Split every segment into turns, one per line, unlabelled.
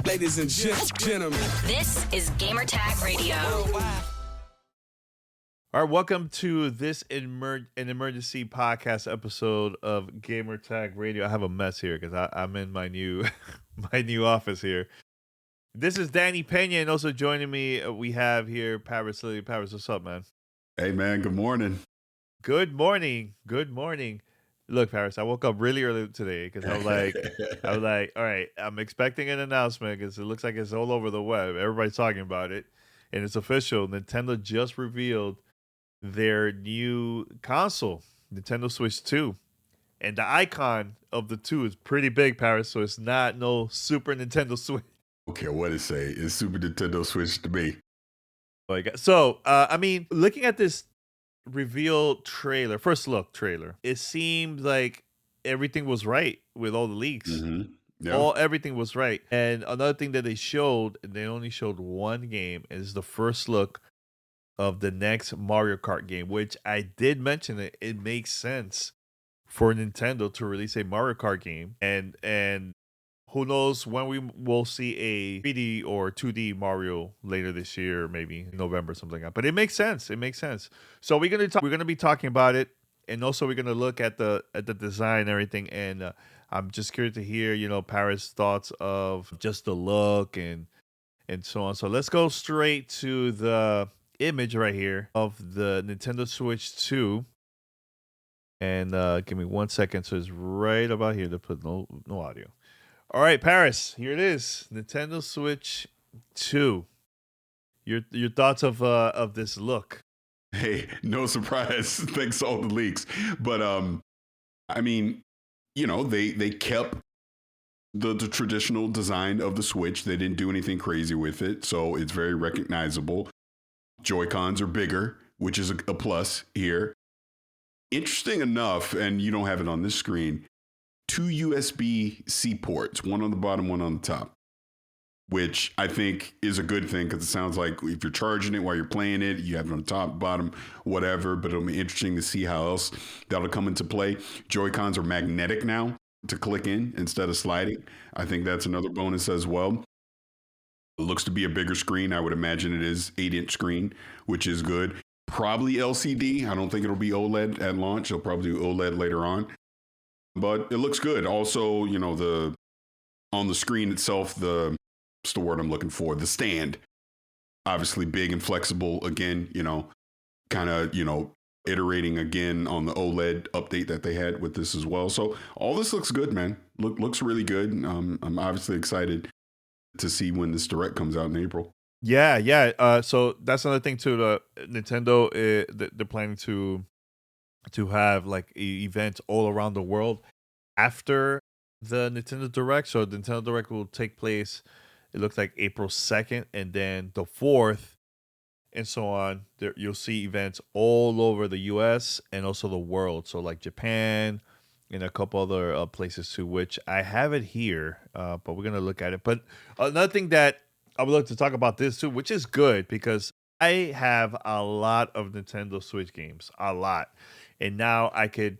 Ladies and gentlemen,
this is Gamertag Radio.
All right, welcome to this an emergency podcast episode of Gamertag Radio. I have a mess here because I'm in my new my new office here. This is Danny Peña, and also joining me, we have here Paris Lilly. Paris, what's up, man?
Hey, man. Good morning.
Good morning. Good morning. Look, Paris, I woke up really early today because I was like, all right, I'm expecting an announcement because it looks like it's all over the web. Everybody's talking about it, and it's official. Nintendo just revealed their new console, Nintendo Switch 2. And the icon of the 2 is pretty big, Paris, so it's not no Super Nintendo Switch.
Okay, what it say? It's Super Nintendo Switch to me.
So, looking at this reveal trailer, first look trailer, it seemed like everything was right with all the leaks.
Mm-hmm. Yeah.
Everything was right. And another thing that they showed, and they only showed one game, is the first look of the next Mario Kart game, which I did mention it makes sense for Nintendo to release a Mario Kart game, and who knows when we will see a 3D or 2D Mario later this year, maybe in November, something like that. But it makes sense. It makes sense. So we're gonna be talking about it, and also we're gonna look at the design and everything. And I'm just curious to hear Paris' thoughts of just the look and so on. So let's go straight to the image right here of the Nintendo Switch 2, and give me 1 second. So it's right about here to put no audio. All right, Paris, here it is, Nintendo Switch 2. Your thoughts of this look?
Hey, no surprise. Thanks to all the leaks, but they kept the traditional design of the Switch. They didn't do anything crazy with it, so it's very recognizable. Joy-Cons are bigger, which is a plus here. Interesting enough, and you don't have it on this screen, 2 USB-C ports, one on the bottom, one on the top, which I think is a good thing because it sounds like if you're charging it while you're playing it, you have it on the top, bottom, whatever, but it'll be interesting to see how else that'll come into play. Joy-Cons are magnetic now to click in instead of sliding. I think that's another bonus as well. It looks to be a bigger screen. I would imagine it is 8-inch screen, which is good. Probably LCD. I don't think it'll be OLED at launch. They'll probably do OLED later on. But it looks good. Also, on the screen itself, what's the word I'm looking for? The stand. Obviously big and flexible again, kind of, iterating again on the OLED update that they had with this as well. So all this looks good, man. Looks really good. I'm obviously excited to see when this Direct comes out in April.
Yeah. So that's another thing too. The Nintendo, they're planning to have like events all around the world after the Nintendo Direct. So the Nintendo Direct will take place, it looks like April 2nd, and then the 4th, and so on. You'll see events all over the US and also the world. So like Japan and a couple other places too, which I have it here, but we're going to look at it. But another thing that I would like to talk about this too, which is good because I have a lot of Nintendo Switch games, a lot. And now I could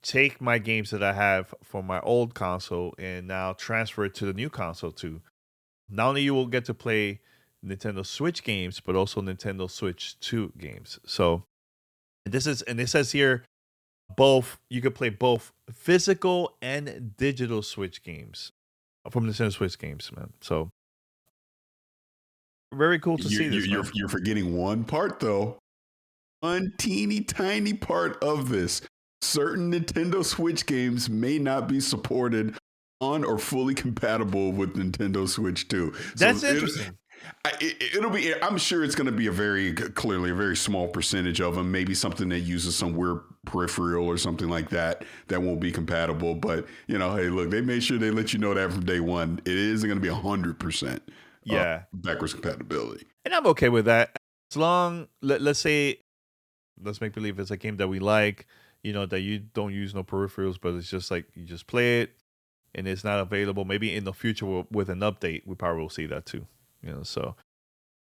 take my games that I have from my old console and now transfer it to the new console too. Not only you will get to play Nintendo Switch games, but also Nintendo Switch 2 games. So it says here, you could play both physical and digital Switch games from Nintendo Switch games, man. So very cool to see this.
You're forgetting one part though. One teeny tiny part of this. Certain Nintendo Switch games may not be supported on or fully compatible with Nintendo Switch 2.
That's interesting.
It'll be. I'm sure it's going to be a very small percentage of them. Maybe something that uses some weird peripheral or something like that won't be compatible. But hey, look, they made sure they let you know that from day one. It isn't going to be 100%. Backwards compatibility.
And I'm okay with that. As long, let's make believe it's a game that we like, that you don't use no peripherals, but it's just like you just play it and it's not available. Maybe in the future with an update, we probably will see that too. So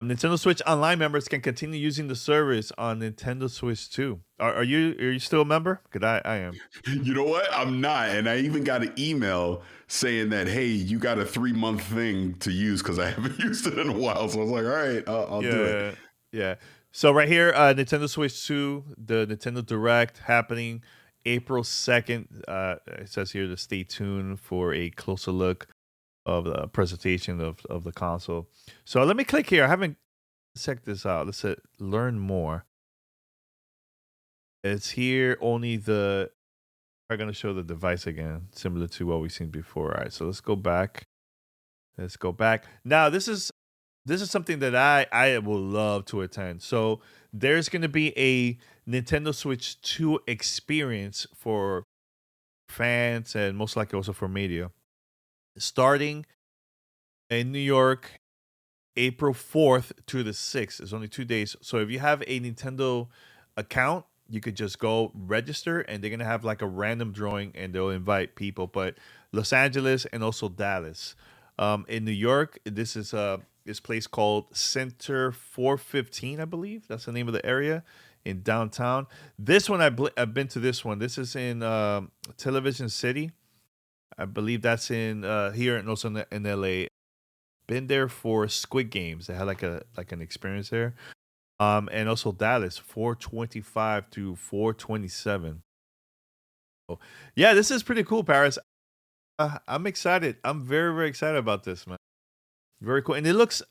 Nintendo Switch Online members can continue using the service on Nintendo Switch 2. Are you still a member? Because I am.
You know what? I'm not. And I even got an email saying that, hey, you got a 3-month thing to use because I haven't used it in a while. So I was like, all right, I'll do it.
Yeah. So right here, Nintendo Switch 2, the Nintendo Direct happening April 2nd. It says here to stay tuned for a closer look of the presentation of the console. So let me click here. I haven't checked this out. Let's hit learn more. It's here only I'm going to show the device again, similar to what we've seen before. All right, so let's go back. Now, this is something that I will love to attend. So there's going to be a Nintendo Switch 2 experience for fans and most likely also for media, starting in New York, April 4th to the 6th. It's only 2 days. So if you have a Nintendo account, you could just go register, and they're going to have like a random drawing, and they'll invite people. But Los Angeles and also Dallas. In New York, this is this place called Center 415, I believe. That's the name of the area in downtown. This one, I've been to this one. This is in Television City. I believe that's in here and also in LA. Been there for Squid Games. They had like an experience there. And also Dallas, 425 to 427. So, yeah, this is pretty cool, Paris. I'm excited. I'm very, very excited about this, man. Very cool. And it looks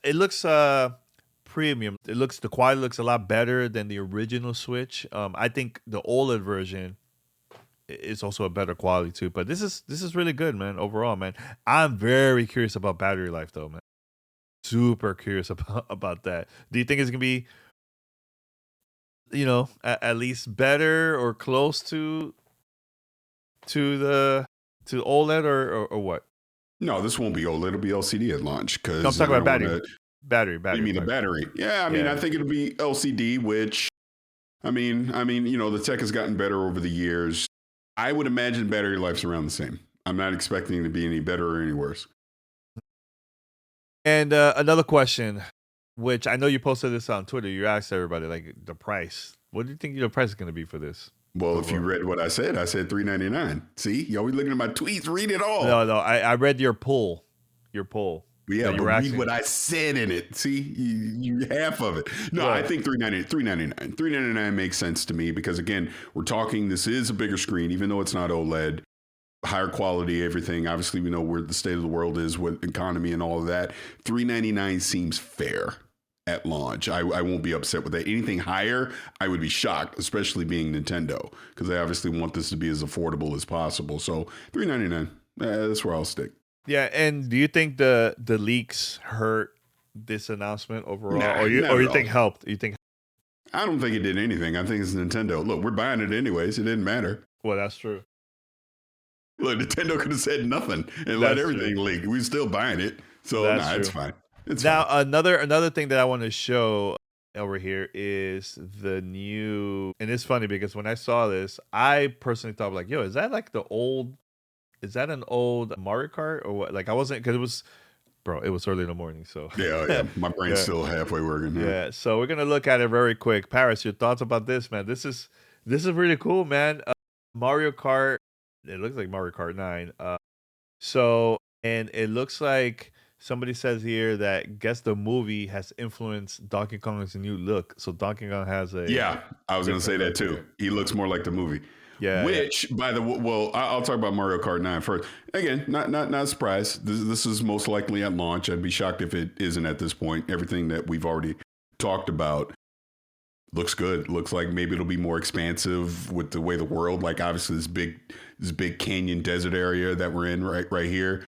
premium. The quality looks a lot better than the original Switch. I think the OLED version is also a better quality too. But this is really good, man. Overall, man. I'm very curious about battery life though, man. Super curious about that. Do you think it's gonna be, at least better or close to OLED or what?
No, this won't be OLED. It'll be LCD at launch. Because
I'm talking about battery.
You mean the battery? Yeah, I mean, I think it'll be LCD, which, I mean, the tech has gotten better over the years. I would imagine battery life's around the same. I'm not expecting it to be any better or any worse.
And another question, which I know you posted this on Twitter. You asked everybody, like, the price. What do you think the price is going to be for this?
Well, if you read what I said $399. See, you always looking at my tweets. Read it all.
No, I read your poll.
Yeah, but read what I said in it. See, you half of it. No, right. I think $399. $399 makes sense to me because, again, we're talking, this is a bigger screen, even though it's not OLED. Higher quality, everything. Obviously, we know where the state of the world is with economy and all of that. $399 seems fair at launch. I won't be upset with that. Anything higher, I would be shocked, especially being Nintendo, because they obviously want this to be as affordable as possible. So $399, that's where I'll stick.
Yeah, and do you think the leaks hurt this announcement overall, or you think helped? You think?
I don't think it did anything. I think it's Nintendo. Look, we're buying it anyways. It didn't matter.
Well, that's true.
Look, Nintendo could have said nothing and let everything leak. We're still buying it. So it's fine.
Now, another thing that I want to show over here is the new, and it's funny because when I saw this, I personally thought like, yo, is that an old Mario Kart or what? Like, I wasn't, because it was early in the morning. So
yeah. My brain's still halfway working.
Yeah. So we're going to look at it very quick. Paris, your thoughts about this, man? This is really cool, man. Mario Kart. It looks like Mario Kart 9. And it looks like somebody says here that guess the movie has influenced Donkey Kong's new look. So Donkey Kong has a...
Yeah, I was going to say that too. He looks more like the movie.
Yeah.
Which, by the way, well, I'll talk about Mario Kart 9 first. Again, not surprised. This is most likely at launch. I'd be shocked if it isn't at this point. Everything that we've already talked about looks good. Looks like maybe it'll be more expansive with the way the world, like obviously this big canyon desert area that we're in right here.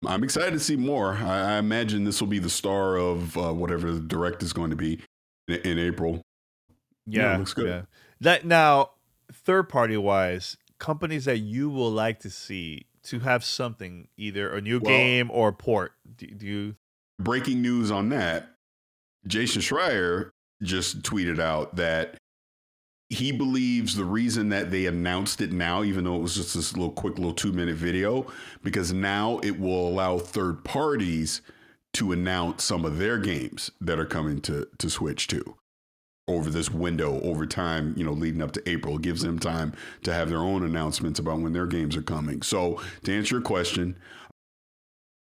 I'm excited to see more. I imagine this will be the star of whatever the direct is going to be in April.
Yeah,
it looks good.
Yeah. That now, third party wise, companies that you will like to see to have something, either a new game or a port. Do you?
Breaking news on that. Jason Schreier just tweeted out that he believes the reason that they announced it now, even though it was just this quick 2-minute video, because now it will allow third parties to announce some of their games that are coming to Switch too over this window over time, leading up to April. It gives them time to have their own announcements about when their games are coming. So to answer your question,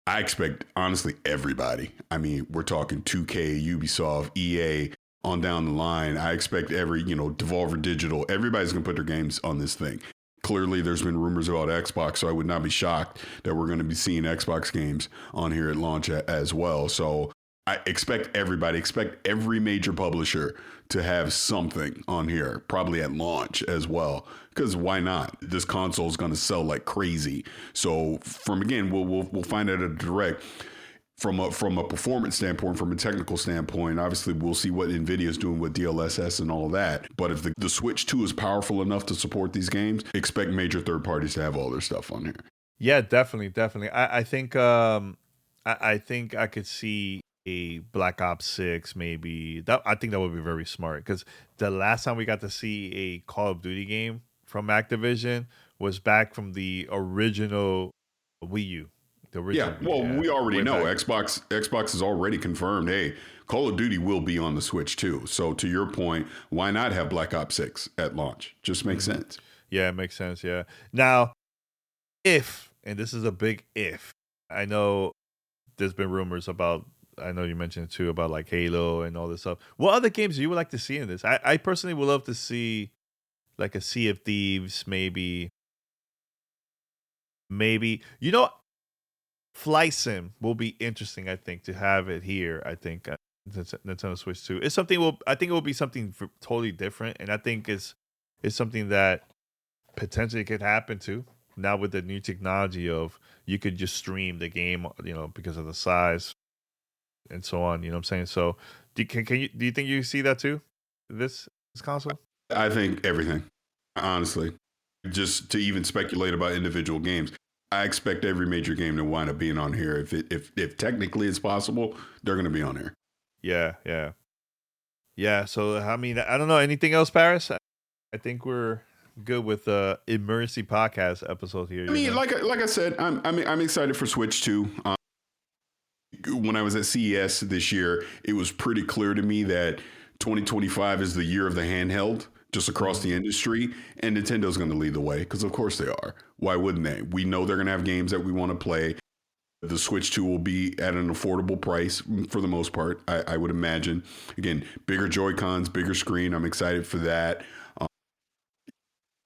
I expect, honestly, everybody. I mean, we're talking 2K, Ubisoft, EA, on down the line. I expect every, Devolver Digital, everybody's going to put their games on this thing. Clearly, there's been rumors about Xbox, so I would not be shocked that we're going to be seeing Xbox games on here at launch as well. So I expect every major publisher to have something on here, probably at launch as well. Because why not? This console is going to sell like crazy. So we'll find out at a direct. From a performance standpoint, from a technical standpoint, obviously we'll see what NVIDIA is doing with DLSS and all of that. But if the Switch 2 is powerful enough to support these games, expect major third parties to have all their stuff on here.
Yeah, definitely. I think I think I could see a Black Ops 6 maybe. I think that would be very smart, because the last time we got to see a Call of Duty game from Activision was back from the original Wii U.
We already know Xbox has already confirmed, hey, Call of Duty will be on the Switch too. So to your point, why not have Black Ops 6 at launch? Just makes sense.
Yeah, it makes sense. Yeah. Now, and this is a big if, I know there's been rumors about, I know you mentioned it too, about like Halo and all this stuff. What other games you would like to see in this? I personally would love to see like a Sea of Thieves, maybe. Flight Sim will be interesting, I think, to have it here. I think Nintendo Switch 2 is something. I think it will be something totally different, and I think it's something that potentially could happen too. Now with the new technology of you could just stream the game, because of the size and so on. You know what I'm saying? So do you think you see that too? This console?
I think everything. Honestly, just to even speculate about individual games. I expect every major game to wind up being on here. If technically it's possible, they're going to be on here.
Yeah. So I mean, I don't know anything else, Paris. I think we're good with the Immersive podcast episode here.
I mean, like I said, I'm excited for Switch 2. When I was at CES this year, it was pretty clear to me that 2025 is the year of the handheld. Just across the industry, and Nintendo's going to lead the way, because of course they are. Why wouldn't they? We know they're going to have games that we want to play. The Switch 2 will be at an affordable price for the most part, I would imagine. Again, bigger Joy-Cons, bigger screen. I'm excited for that.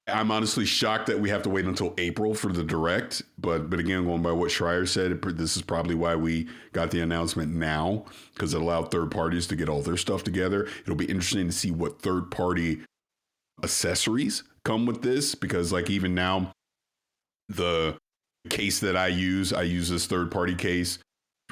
I'm honestly shocked that we have to wait until April for the Direct. But again, going by what Schreier said, this is probably why we got the announcement now, because it allowed third parties to get all their stuff together. It'll be interesting to see what third party accessories come with this, because like even now the case that I use this third party case,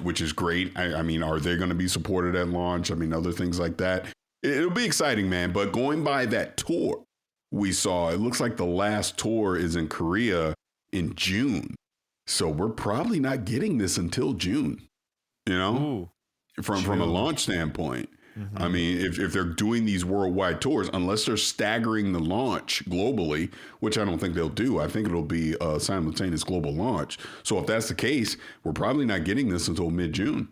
which is great. I mean, are they going to be supported at launch? I mean, other things like that. It'll be exciting, man. But going by that tour we saw, it looks like the last tour is in Korea in June, so we're probably not getting this until June, from a launch standpoint. Mm-hmm. I mean, if they're doing these worldwide tours, unless they're staggering the launch globally, which I don't think they'll do, I think it'll be a simultaneous global launch. So if that's the case, we're probably not getting this until mid-June.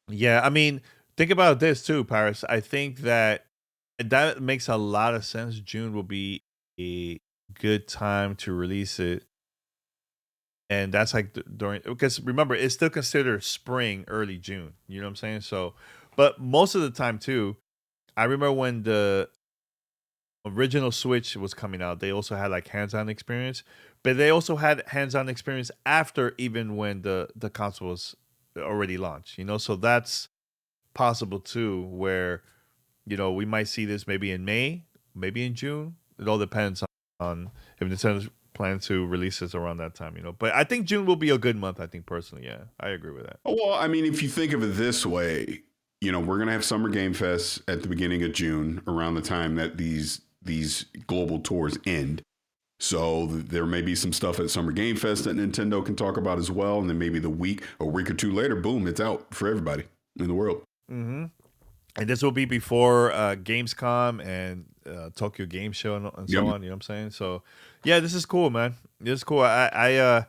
Yeah, I mean, think about this too, Paris. I think that makes a lot of sense. June will be a good time to release it. And that's like because remember, it's still considered spring, early June. You know what I'm saying? So, but most of the time too, I remember when the original Switch was coming out, they also had like hands-on experience, but they also had hands-on experience after, even when the console was already launched, so that's possible too, where, we might see this maybe in May, maybe in June. It all depends on if Nintendo plans to release this around that time, but I think June will be a good month. I think personally. Yeah, I agree with that.
Well, I mean, if you think of it this way, we're going to have Summer Game Fest at the beginning of June, around the time that these global tours end. So there may be some stuff at Summer Game Fest that Nintendo can talk about as well. And then maybe a week or two later, boom, it's out for everybody in the world.
Mm-hmm. And this will be before Gamescom and Tokyo Game Show and so on. You know what I'm saying? So, yeah, this is cool, man. This is cool. I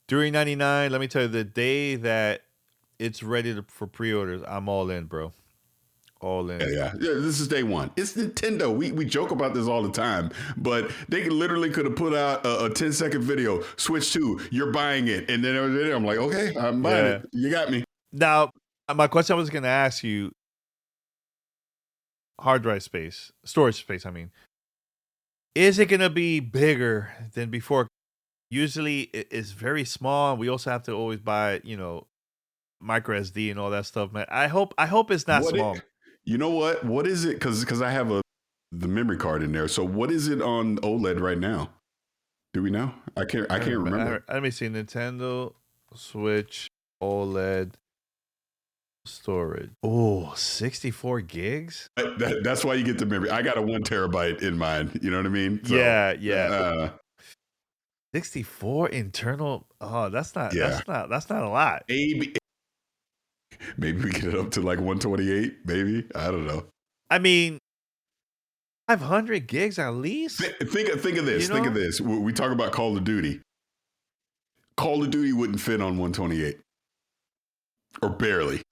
during '99, let me tell you, the day that it's ready for pre-orders. I'm all in, bro. All in.
Yeah. This is day one. It's Nintendo. We joke about this all the time, but they literally could have put out a 10-second video. Switch 2, you're buying it, and then I'm like, okay, I'm buying it. You got me.
Now, my question I was going to ask you: hard drive space, storage space. I mean, is it going to be bigger than before? Usually, it's very small. We also have to always buy, micro SD and all that stuff, man. I hope it's not small.
You know what? What is it? Because I have the memory card in there. So what is it on OLED right now? Do we know? I can't remember.
Let me see. Nintendo Switch OLED storage. Oh, 64 gigs?
That's why you get the memory. I got a 1 terabyte in mine. You know what I mean? So,
yeah. 64 internal. Oh, that's not a lot.
Maybe we get it up to like 128, maybe. I don't know.
I mean, 500 gigs at least.
Think of this. Think of this. We talk about Call of Duty. Call of Duty wouldn't fit on 128. Or barely.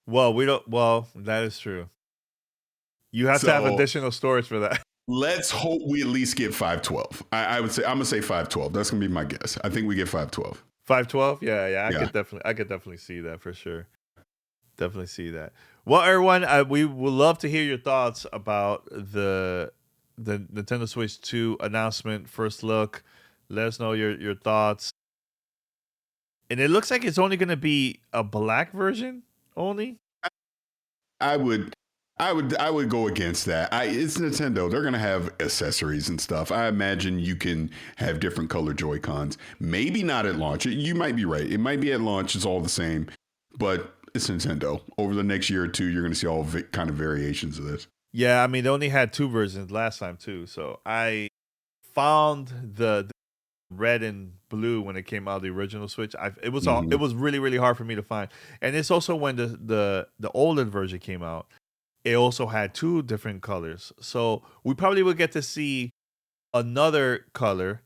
Well, that is true. You have to have additional storage for that.
Let's hope we at least get 512. I would say, I'm going to say 512. That's going to be my guess. I think we get 512.
512? Yeah. I could definitely see that for sure. Definitely see that. Well, everyone, we would love to hear your thoughts about the Nintendo Switch 2 announcement, first look. Let us know your thoughts. And it looks like it's only going to be a black version only.
I would go against that. It's Nintendo. They're going to have accessories and stuff. I imagine you can have different color Joy-Cons. Maybe not at launch. You might be right. It might be at launch. It's all the same. But it's Nintendo. Over the next year or two, you're going to see all kind of variations of this.
Yeah, I mean, they only had 2 versions last time too. So I found the red and blue when it came out, the original Switch. It was really, really hard for me to find. And it's also when the OLED version came out, it also had 2 different colors. So we probably will get to see another color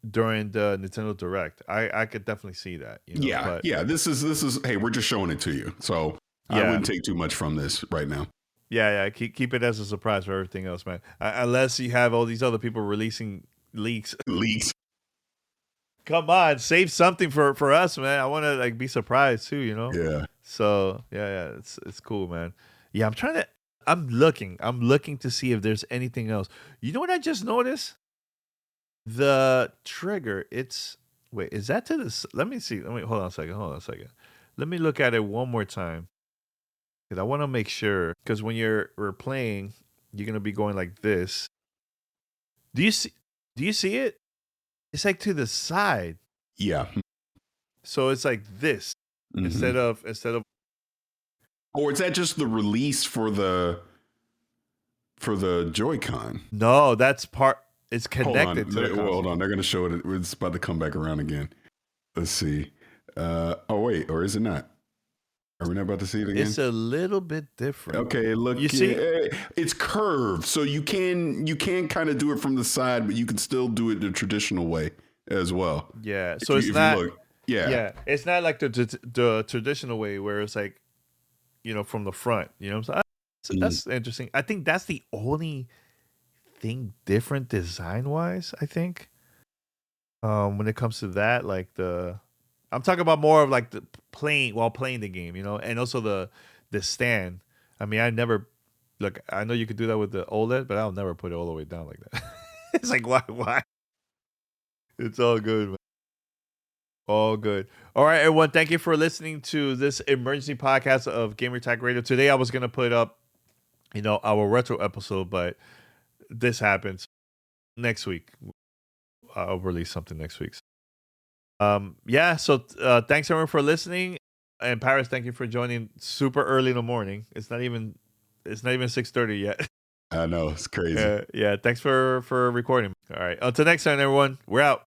during the Nintendo Direct. I could definitely see that. This is hey, we're just showing it to you. So I wouldn't take too much from this right now. Yeah. Keep it as a surprise for everything else, man. Unless you have all these other people releasing leaks. Come on, save something for us, man. I want to be surprised too,
Yeah.
So it's cool, man. Yeah, I'm looking to see if there's anything else. You know what I just noticed? The trigger, is that to the, let me see. Hold on a second. Let me look at it one more time. Because I want to make sure, because when we're playing, you're going to be going like this. Do you see it? It's like to the side.
Yeah.
So it's like this instead of.
Or is that just the release for the Joy-Con?
No, that's part. It's connected to the console.
Hold on. They're going to show it. It's about to come back around again. Let's see. Wait, or is it not? Are we not about to see it again?
It's a little bit different.
Okay, look.
You see?
It's curved, so you can kind of do it from the side, but you can still do it the traditional way as well.
Yeah. So it's not. It's not like the traditional way where it's like, from the front. So that's interesting. I think that's the only thing different design wise. I think when it comes to that, I'm talking about more of like the playing the game, and also the stand. I mean, I know you could do that with the OLED, but I'll never put it all the way down like that. It's like, why? It's all good, man. All good. All right, everyone. Thank you for listening to this emergency podcast of Gamertag Radio. Today, I was going to put up, our retro episode, but this happens next week. I'll release something next week. So thanks everyone for listening. And Paris, thank you for joining super early in the morning. It's not even 6:30 yet.
I know, it's crazy.
Yeah, thanks for recording. All right. Until next time, everyone. We're out.